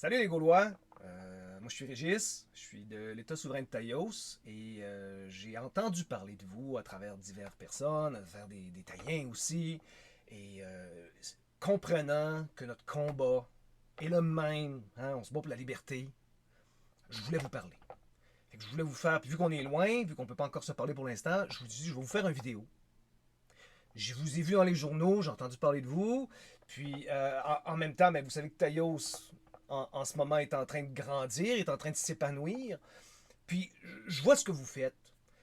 Salut les Gaulois. Moi je suis Régis, je suis de l'État souverain de Taïos et j'ai entendu parler de vous à travers diverses personnes, à travers des Taïens aussi, et comprenant que notre combat est le même, hein, on se bat pour la liberté, je voulais vous parler. Fait que je voulais vous faire, puis vu qu'on est loin, vu qu'on ne peut pas encore se parler pour l'instant, je vous dis, je vais vous faire une vidéo. Je vous ai vu dans les journaux, j'ai entendu parler de vous. Puis en même temps, mais vous savez que Taïos, en ce moment, est en train de grandir, est en train de s'épanouir. Puis je vois ce que vous faites.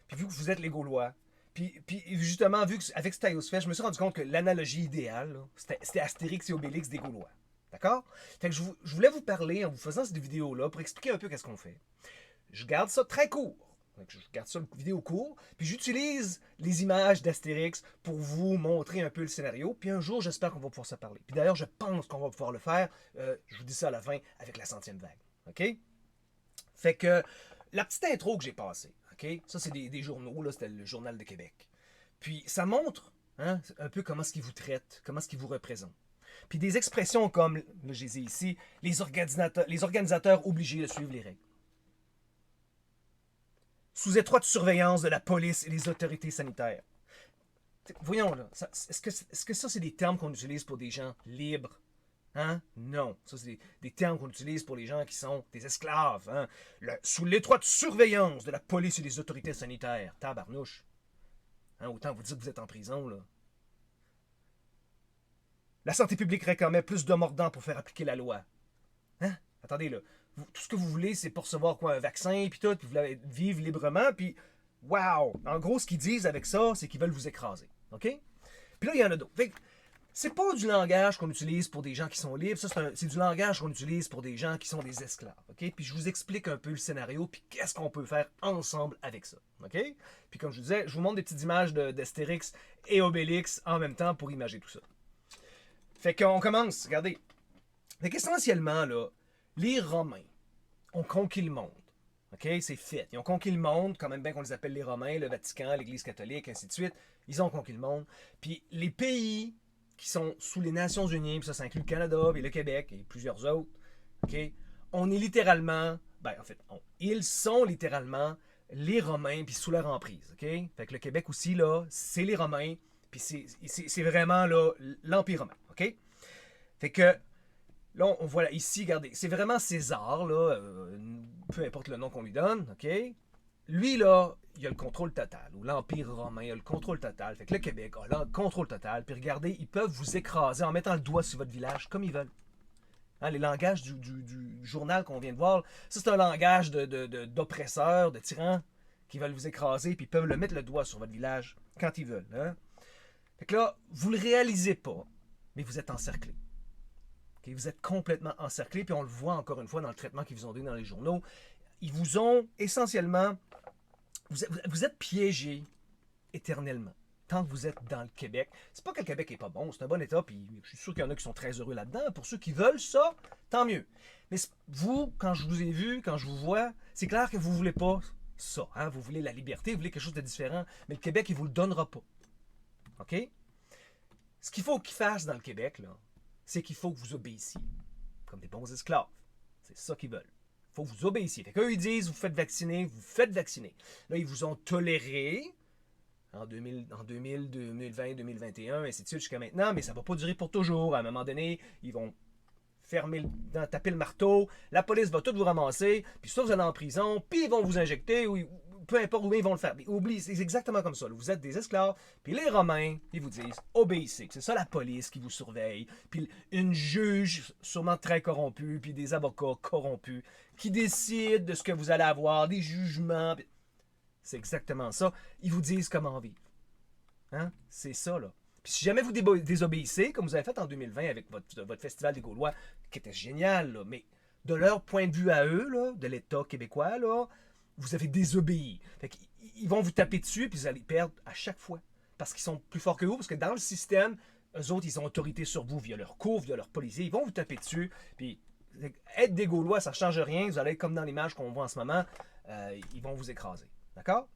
Puis vu que vous êtes les Gaulois, puis justement, vu qu'avec ce Taïos fait, je me suis rendu compte que l'analogie idéale, c'était Astérix et Obélix des Gaulois. D'accord? Fait que je voulais vous parler en vous faisant cette vidéo-là pour expliquer un peu qu'est-ce qu'on fait. Je garde ça très court. Donc, je garde ça, le vidéo court, puis j'utilise les images d'Astérix pour vous montrer un peu le scénario, puis un jour, j'espère qu'on va pouvoir se parler. Puis d'ailleurs, je pense qu'on va pouvoir le faire, je vous dis ça à la fin, avec la centième vague. OK? Fait que, la petite intro que j'ai passée, OK? Ça, c'est des journaux, là, c'était le Journal de Québec. Puis ça montre, hein, un peu comment est-ce qu'ils vous traitent, comment est-ce qu'ils vous représentent. Puis des expressions comme, là, je les ai ici, les organisateurs obligés de suivre les règles. Sous étroite surveillance de la police et des autorités sanitaires. Voyons là, est-ce que ça c'est des termes qu'on utilise pour des gens libres? Hein? Non. Ça, c'est des termes qu'on utilise pour les gens qui sont des esclaves. Hein? Sous l'étroite surveillance de la police et des autorités sanitaires. Tabarnouche. Hein? Autant vous dire que vous êtes en prison, là. La santé publique réclamait plus de mordants pour faire appliquer la loi. Hein? Attendez, là. Tout ce que vous voulez, c'est pour recevoir quoi, un vaccin, puis tout, puis vous voulez vivre librement, puis wow! En gros, ce qu'ils disent avec ça, c'est qu'ils veulent vous écraser. OK? Puis là, il y en a d'autres. Fait que c'est pas du langage qu'on utilise pour des gens qui sont libres, ça, c'est du langage qu'on utilise pour des gens qui sont des esclaves. OK? Puis je vous explique un peu le scénario, puis qu'est-ce qu'on peut faire ensemble avec ça. OK? Puis comme je vous disais, je vous montre des petites images d'Astérix et Obélix en même temps pour imager tout ça. Fait qu'on commence, regardez. Fait qu'essentiellement, là, les Romains ont conquis le monde. OK? C'est fait. Ils ont conquis le monde, quand même bien qu'on les appelle les Romains, le Vatican, l'Église catholique, ainsi de suite. Ils ont conquis le monde. Puis les pays qui sont sous les Nations Unies, puis ça inclut le Canada, et le Québec, et plusieurs autres, OK? On est littéralement, ben en fait, ils sont littéralement les Romains, puis sous leur emprise, OK? Fait que le Québec aussi, là, c'est les Romains, puis c'est vraiment, là, l'Empire romain, OK? Fait que là, on voit là, ici, regardez, c'est vraiment César, là, peu importe le nom qu'on lui donne, OK? Lui, là, il a le contrôle total, ou l'Empire romain a le contrôle total. Fait que le Québec a le contrôle total. Puis regardez, ils peuvent vous écraser en mettant le doigt sur votre village comme ils veulent. Hein, les langages du journal qu'on vient de voir, ça c'est un langage d'oppresseurs, de tyrans qui veulent vous écraser, puis ils peuvent le mettre le doigt sur votre village quand ils veulent. Hein? Fait que là, vous le réalisez pas, mais vous êtes encerclés. Okay? Vous êtes complètement encerclés, puis on le voit encore une fois dans le traitement qu'ils vous ont donné dans les journaux. Ils vous ont essentiellement... Vous êtes piégés éternellement. Tant que vous êtes dans le Québec. C'est pas que le Québec est pas bon, c'est un bon état, puis je suis sûr qu'il y en a qui sont très heureux là-dedans. Pour ceux qui veulent ça, tant mieux. Mais vous, quand je vous ai vu, quand je vous vois, c'est clair que vous voulez pas ça. Hein? Vous voulez la liberté, vous voulez quelque chose de différent. Mais le Québec, il vous le donnera pas. OK? Ce qu'il faut qu'ils fassent dans le Québec, là, c'est qu'il faut que vous obéissiez. Comme des bons esclaves. C'est ça qu'ils veulent. Il faut que vous obéissiez. Fait qu'eux, ils disent, vous faites vacciner, vous faites vacciner. Là, ils vous ont toléré en 2020, 2021, ainsi de suite jusqu'à maintenant, mais ça ne va pas durer pour toujours. À un moment donné, ils vont taper le marteau, la police va tout vous ramasser, puis soit vous allez en prison, puis ils vont vous injecter, ou peu importe où ils vont le faire. Mais oublie, c'est exactement comme ça. Là. Vous êtes des esclaves, puis les Romains, ils vous disent obéissez. C'est ça la police qui vous surveille, puis une juge sûrement très corrompue, puis des avocats corrompus qui décident de ce que vous allez avoir, des jugements. C'est exactement ça. Ils vous disent comment vivre. Hein? C'est ça, là. Puis si jamais vous désobéissez, comme vous avez fait en 2020 avec votre Festival des Gaulois, qui était génial, là, mais de leur point de vue à eux, là, de l'État québécois, là, vous avez désobéi. Fait qu'ils vont vous taper dessus, puis vous allez perdre à chaque fois. Parce qu'ils sont plus forts que vous, parce que dans le système, eux autres, ils ont autorité sur vous via leur cour, via leurs policiers. Ils vont vous taper dessus, puis être des Gaulois, ça ne change rien. Vous allez être comme dans l'image qu'on voit en ce moment, ils vont vous écraser. D'accord?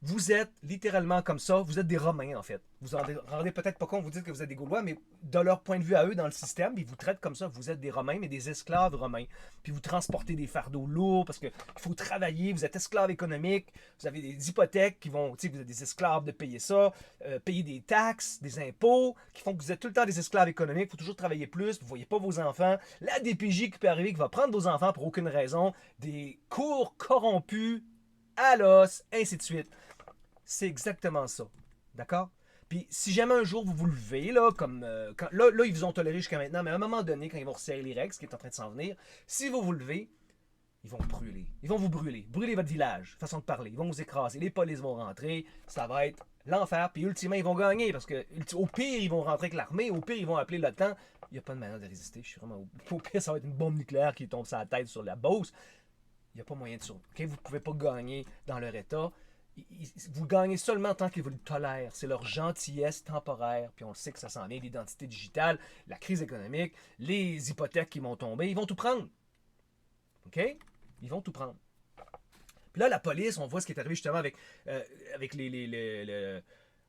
Vous êtes littéralement comme ça, vous êtes des Romains en fait. Vous en rendez peut-être pas compte, vous dites que vous êtes des Gaulois, mais de leur point de vue à eux dans le système, ils vous traitent comme ça. Vous êtes des Romains, mais des esclaves romains. Puis vous transportez des fardeaux lourds parce qu'il faut travailler, vous êtes esclaves économiques, vous avez des hypothèques qui vont, tu sais, vous êtes des esclaves de payer ça, payer des taxes, des impôts, qui font que vous êtes tout le temps des esclaves économiques, il faut toujours travailler plus, vous voyez pas vos enfants. La DPJ qui peut arriver, qui va prendre vos enfants pour aucune raison, des cours corrompus à l'os, ainsi de suite. C'est exactement ça. D'accord? Puis si jamais un jour vous vous levez, là, comme. Là, ils vous ont toléré jusqu'à maintenant, mais à un moment donné, quand ils vont resserrer les règles, ce qui est en train de s'en venir, si vous vous levez, ils vont brûler. Ils vont vous brûler. Brûler votre village, façon de parler. Ils vont vous écraser. Les polices vont rentrer. Ça va être l'enfer. Puis ultimement, ils vont gagner. Parce que au pire, ils vont rentrer avec l'armée. Au pire, ils vont appeler l'OTAN. Il n'y a pas de manière de résister. Je suis vraiment. Au pire, ça va être une bombe nucléaire qui tombe sur la tête, sur la Beauce. Il n'y a pas moyen de survivre. Okay? Vous ne pouvez pas gagner dans leur état. Vous gagnez seulement tant qu'ils vous le tolèrent. C'est leur gentillesse temporaire. Puis on le sait que ça s'en vient. L'identité digitale, la crise économique, les hypothèques qui vont tomber. Ils vont tout prendre. OK? Ils vont tout prendre. Puis là, la police, on voit ce qui est arrivé justement avec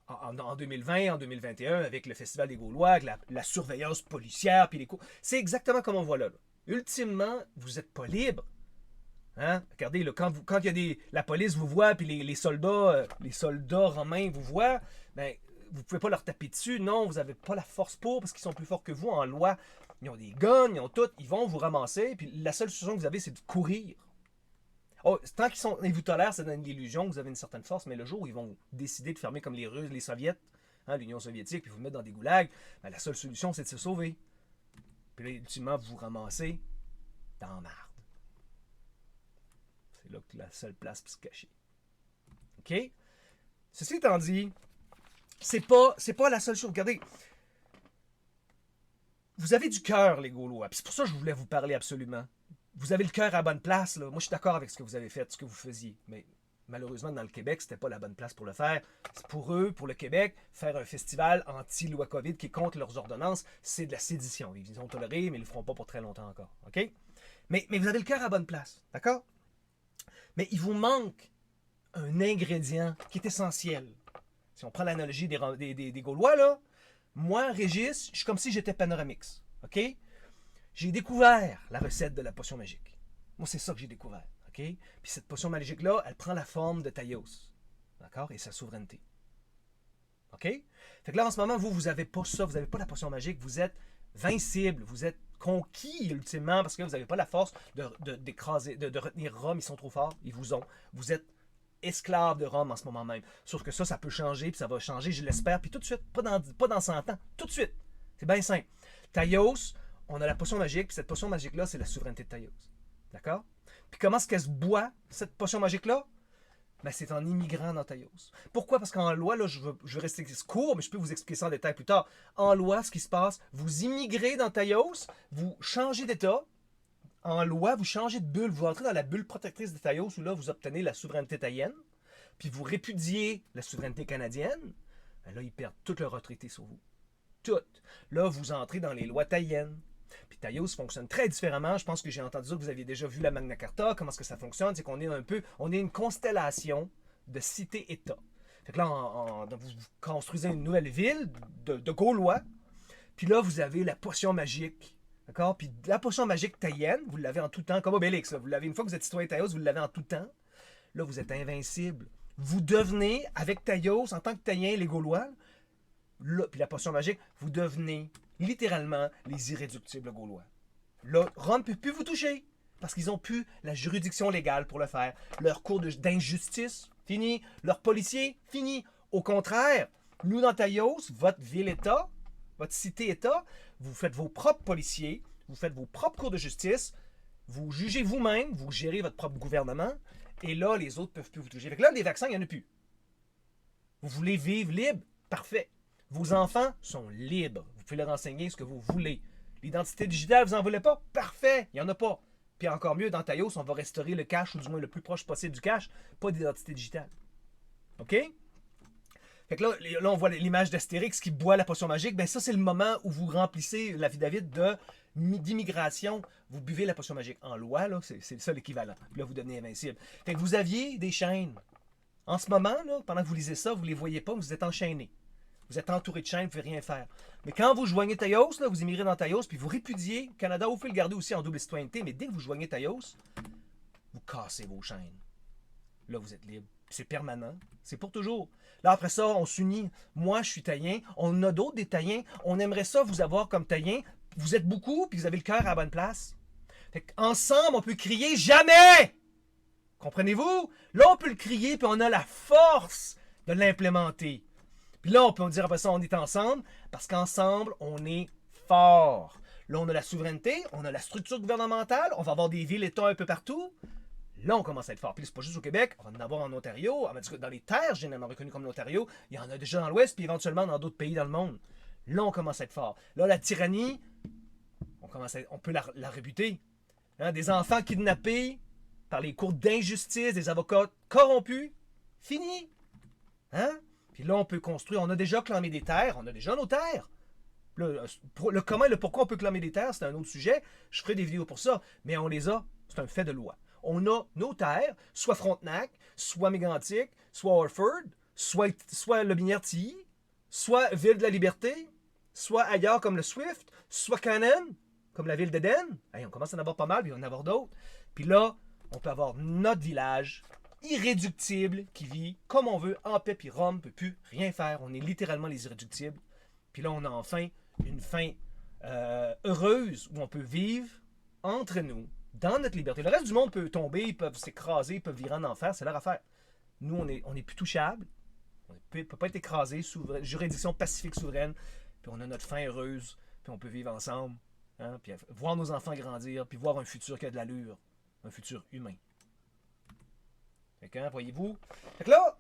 en 2020, en 2021, avec le Festival des Gaulois, avec la surveillance policière, puis les cours. C'est exactement comme on voit là. Ultimement, vous n'êtes pas libre. Hein? Regardez, là, quand il y a la police vous voit, puis les soldats romains vous voient, ben, vous pouvez pas leur taper dessus. Non, vous n'avez pas la force pour, parce qu'ils sont plus forts que vous en loi. Ils ont des guns, ils ont tout. Ils vont vous ramasser, puis la seule solution que vous avez, c'est de courir. Oh, tant ils vous tolèrent, ça donne l'illusion que vous avez une certaine force, mais le jour où ils vont décider de fermer comme les Russes, les Soviets, hein, l'Union soviétique, puis vous mettre dans des goulags, ben, la seule solution, c'est de se sauver. Puis là, ultimement, vous vous ramassez dans la marde. C'est là que la seule place pour se cacher. OK? Ceci étant dit, c'est pas la seule chose. Regardez, vous avez du cœur, les Gaulois. Puis c'est pour ça que je voulais vous parler absolument. Vous avez le cœur à la bonne place. Là. Moi, je suis d'accord avec ce que vous avez fait, ce que vous faisiez. Mais malheureusement, dans le Québec, c'était pas la bonne place pour le faire. C'est pour eux, pour le Québec, faire un festival anti-loi COVID qui est contre leurs ordonnances, c'est de la sédition. Ils ont toléré, mais ils le feront pas pour très longtemps encore. OK? Mais vous avez le cœur à la bonne place. D'accord? Mais il vous manque un ingrédient qui est essentiel. Si on prend l'analogie des Gaulois, là, moi, Régis, je suis comme si j'étais Panoramix. OK? J'ai découvert la recette de la potion magique. Moi, c'est ça que j'ai découvert. OK? Puis cette potion magique-là, elle prend la forme de Taïos. D'accord? Et sa souveraineté. OK? Fait que là, en ce moment, vous n'avez pas ça, vous n'avez pas la potion magique, vous êtes vincible, vous êtes conquis ultimement parce que vous n'avez pas la force d'écraser, de retenir Rome, ils sont trop forts, ils vous ont. Vous êtes esclave de Rome en ce moment même. Sauf que ça peut changer, puis ça va changer, je l'espère, puis tout de suite, pas dans 100 ans, tout de suite. C'est bien simple. Taïos, on a la potion magique, puis cette potion magique-là, c'est la souveraineté de Taïos. D'accord? Puis comment est-ce qu'elle se boit, cette potion magique-là? Ben, c'est en immigrant dans Taïos. Pourquoi? Parce qu'en loi, là, je veux rester court, mais je peux vous expliquer ça en détail plus tard. En loi, ce qui se passe, vous immigrez dans Taïos, vous changez d'état. En loi, vous changez de bulle. Vous entrez dans la bulle protectrice de Taïos, où là, vous obtenez la souveraineté taïenne. Puis vous répudiez la souveraineté canadienne. Ben là, ils perdent toute leur autorité sur vous. Toutes. Là, vous entrez dans les lois taïennes. Puis Taïos fonctionne très différemment. Je pense que j'ai entendu dire que vous aviez déjà vu la Magna Carta. Comment est-ce que ça fonctionne? C'est qu'on est on est une constellation de cités-États. Fait que là, vous construisez une nouvelle ville de Gaulois. Puis là, vous avez la potion magique. D'accord? Puis la potion magique taïenne, vous l'avez en tout temps, comme Obélix. Là. Vous l'avez une fois que vous êtes citoyen Taïos, vous l'avez en tout temps. Là, vous êtes invincible. Vous devenez, avec Taïos, en tant que Taïen, les Gaulois, là, puis la potion magique, vous devenez littéralement les irréductibles Gaulois. Là, Rome ne peut plus vous toucher parce qu'ils n'ont plus la juridiction légale pour le faire. Leur cours d'injustice, fini. Leurs policiers, fini. Au contraire, nous dans Taïos, votre ville-État, votre cité-État, vous faites vos propres policiers, vous faites vos propres cours de justice, vous jugez vous-même, vous gérez votre propre gouvernement, et là, les autres ne peuvent plus vous toucher. Fait que là, les vaccins, il n'y en a plus. Vous voulez vivre libre? Parfait. Vos enfants sont libres. Vous pouvez leur enseigner ce que vous voulez. L'identité digitale, vous n'en voulez pas? Parfait, il n'y en a pas. Puis encore mieux, dans Taïos, on va restaurer le cash, ou du moins le plus proche possible du cash, pas d'identité digitale. OK? Fait que là on voit l'image d'Astérix qui boit la potion magique. Ben ça, c'est le moment où vous remplissez la vie David d'immigration. Vous buvez la potion magique. En loi, là, c'est ça l'équivalent. Puis là, vous devenez invincible. Fait que vous aviez des chaînes En ce moment, là, pendant que vous lisez ça, vous ne les voyez pas, vous êtes enchaînés. Vous êtes entouré de chaînes, vous ne pouvez rien faire. Mais quand vous joignez Taïos, là, vous émirez dans Taïos, puis vous répudiez, Canada, vous pouvez le garder aussi en double citoyenneté, mais dès que vous joignez Taïos, vous cassez vos chaînes. Là, vous êtes libre. C'est permanent. C'est pour toujours. Là, après ça, on s'unit. Moi, je suis taïen. On a d'autres des taïens. On aimerait ça vous avoir comme taïen. Vous êtes beaucoup, puis vous avez le cœur à la bonne place. Fait qu'ensemble, on peut crier jamais! Comprenez-vous? Là, on peut le crier, puis on a la force de l'implémenter. Puis là, on peut dire après ça, on est ensemble, parce qu'ensemble, on est fort. Là, on a la souveraineté, on a la structure gouvernementale, on va avoir des villes-États un peu partout. Là, on commence à être fort. Puis c'est pas juste au Québec, on va en avoir en Ontario, dans les terres généralement reconnues comme l'Ontario, il y en a déjà dans l'Ouest, puis éventuellement dans d'autres pays dans le monde. Là, on commence à être fort. Là, la tyrannie, on peut la rébuter. Hein, des enfants kidnappés par les cours d'injustice, des avocats corrompus, fini. Hein? Puis là, on peut construire. On a déjà clamé des terres, on a déjà nos terres. Le comment et le pourquoi on peut clamer des terres, c'est un autre sujet. Je ferai des vidéos pour ça, mais on les a. C'est un fait de loi. On a nos terres, soit Frontenac, soit Mégantic, soit Orford, soit le Binière-Tilly, soit Ville de la Liberté, soit ailleurs comme le Swift, soit Cannon, comme la ville d'Éden. Hey, on commence à en avoir pas mal, puis on va en avoir d'autres. Puis là, on peut avoir notre village irréductible qui vit comme on veut, en paix, puis Rome ne peut plus rien faire. On est littéralement les irréductibles. Puis là, on a enfin une fin heureuse où on peut vivre entre nous, dans notre liberté. Le reste du monde peut tomber, ils peuvent s'écraser, ils peuvent virer en enfer, c'est leur affaire. Nous, on est plus touchables, on ne peut pas être écrasé, juridiction pacifique souveraine, puis on a notre fin heureuse, puis on peut vivre ensemble, hein, puis voir nos enfants grandir, puis voir un futur qui a de l'allure, un futur humain. Fait que, hein, voyez-vous? Fait que là,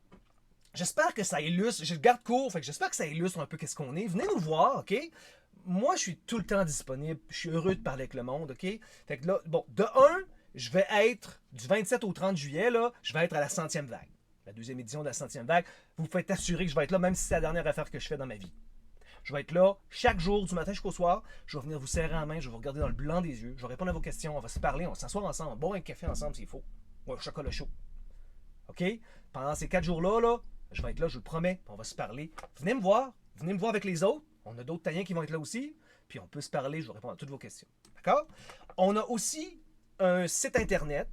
j'espère que ça illustre, je garde court, fait que j'espère que ça illustre un peu qu'est-ce qu'on est. Venez nous voir, OK? Moi, je suis tout le temps disponible. Je suis heureux de parler avec le monde, OK? Fait que là, bon, de un, je vais être, du 27 au 30 juillet, là, je vais être à la 100e vague. La deuxième édition de la 100e vague. Vous pouvez être assuré que je vais être là, même si c'est la dernière affaire que je fais dans ma vie. Je vais être là chaque jour, du matin jusqu'au soir. Je vais venir vous serrer la main, je vais vous regarder dans le blanc des yeux. Je vais répondre à vos questions, on va se parler, on va s'asseoir ensemble, on va boire un café ensemble s'il faut. Ou un chocolat chaud. OK? Pendant ces 4 jours-là, là, je vais être là, je vous le promets, on va se parler. Venez me voir avec les autres. On a d'autres taillens qui vont être là aussi. Puis on peut se parler, je vais répondre à toutes vos questions. D'accord? On a aussi un site internet.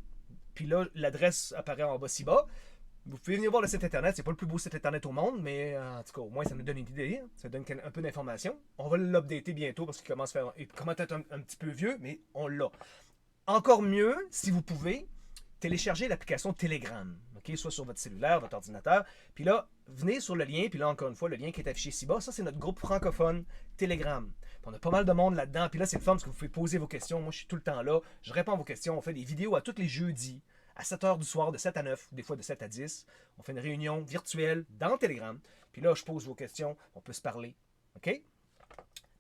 Puis là, l'adresse apparaît en bas ci-bas. Vous pouvez venir voir le site internet. C'est pas le plus beau site internet au monde, mais en tout cas, au moins, ça nous donne une idée. Hein? Ça donne un peu d'informations. On va l'updater bientôt parce qu'il commence à être un petit peu vieux, mais on l'a. Encore mieux, si vous pouvez, télécharger l'application Telegram. Okay? Soit sur votre cellulaire, votre ordinateur. Puis là, venez sur le lien. Puis là, encore une fois, le lien qui est affiché ci-bas, ça, c'est notre groupe francophone Telegram. Puis on a pas mal de monde là-dedans. Puis là, c'est le fun parce que vous pouvez poser vos questions. Moi, je suis tout le temps là. Je réponds à vos questions. On fait des vidéos à tous les jeudis, à 7h du soir, de 7 à 9, des fois de 7 à 10. On fait une réunion virtuelle dans Telegram. Puis là, je pose vos questions. On peut se parler. OK?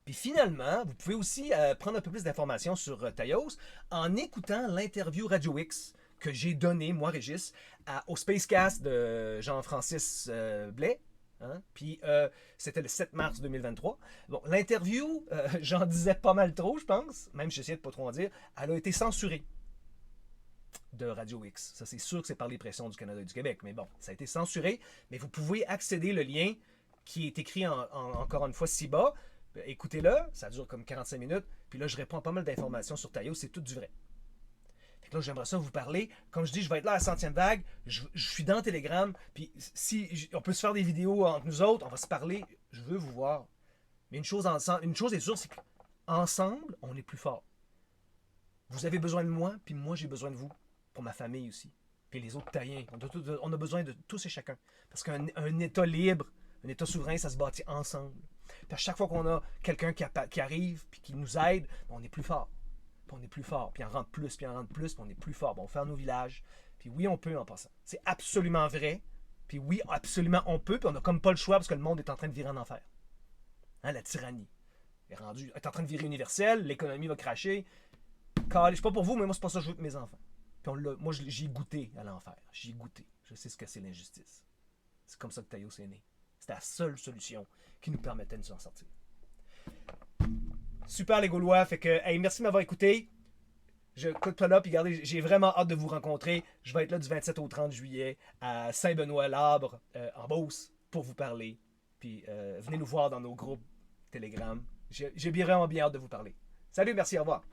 Puis finalement, vous pouvez aussi prendre un peu plus d'informations sur Taïos en écoutant l'interview Radio X que j'ai donné, moi, Régis, au Spacecast de Jean-Francis Blais. Hein? Puis c'était le 7 mars 2023. Bon, l'interview, j'en disais pas mal trop, je pense. Même si j'essayais de pas trop en dire. Elle a été censurée de Radio X. Ça, c'est sûr que c'est par les pressions du Canada et du Québec. Mais bon, ça a été censuré. Mais vous pouvez accéder le lien qui est écrit encore une fois ci-bas. Écoutez-le, ça dure comme 45 minutes. Puis là, je réponds à pas mal d'informations sur Taïos. C'est tout du vrai. Fait que là, j'aimerais ça vous parler. Comme je dis, je vais être là à la 100e vague. Je suis dans Telegram. Puis si on peut se faire des vidéos entre nous autres, on va se parler. Je veux vous voir. Mais une chose est sûre, c'est qu'ensemble, on est plus fort. Vous avez besoin de moi, puis moi, j'ai besoin de vous. Pour ma famille aussi. Puis les autres taïens. On a besoin de tous et chacun. Parce qu'un État libre, un État souverain, ça se bâtit ensemble. Puis à chaque fois qu'on a quelqu'un qui arrive puis qui nous aide, on est plus fort. Puis on est plus fort. Puis on rentre plus, puis on rentre plus, puis on est plus fort. Bon, on fait nos villages. Puis oui, on peut en passant. C'est absolument vrai. Puis oui, absolument on peut. Puis on n'a comme pas le choix parce que le monde est en train de virer en enfer. Hein, la tyrannie est en train de virer universelle. L'économie va cracher. Je sais pas pour vous, mais moi, c'est pas ça que je veux pour mes enfants. Puis moi, j'ai goûté à l'enfer. J'y ai goûté. Je sais ce que c'est l'injustice. C'est comme ça que Taïos est né. C'était la seule solution qui nous permettait de nous en sortir. Super les Gaulois. Fait que, hey, merci de m'avoir écouté. Je coûte pas là, puis regardez, j'ai vraiment hâte de vous rencontrer. Je vais être là du 27 au 30 juillet à Saint-Benoît-Labre, en Beauce, pour vous parler. Puis venez nous voir dans nos groupes Telegram. J'ai bien vraiment bien hâte de vous parler. Salut, merci, au revoir.